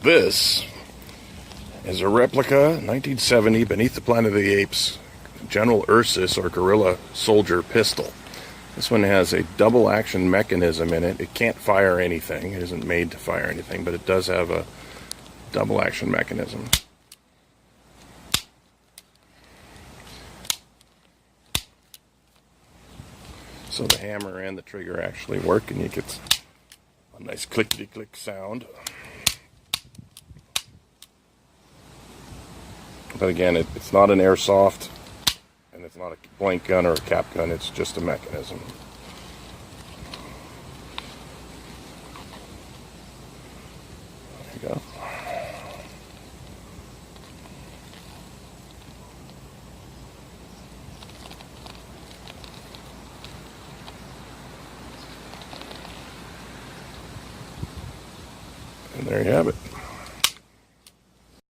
This is a replica 1970 Beneath the Planet of the Apes General Ursus or Gorilla Soldier pistol. This one has a double action mechanism in it. It can't fire anything. It isn't made to fire anything, but it does have a double action mechanism. So the hammer and the trigger actually work, and you get a nice clickety-click sound. But again, it's not an airsoft, and it's not a blank gun or a cap gun, it's just a mechanism. There you go. And there you have it.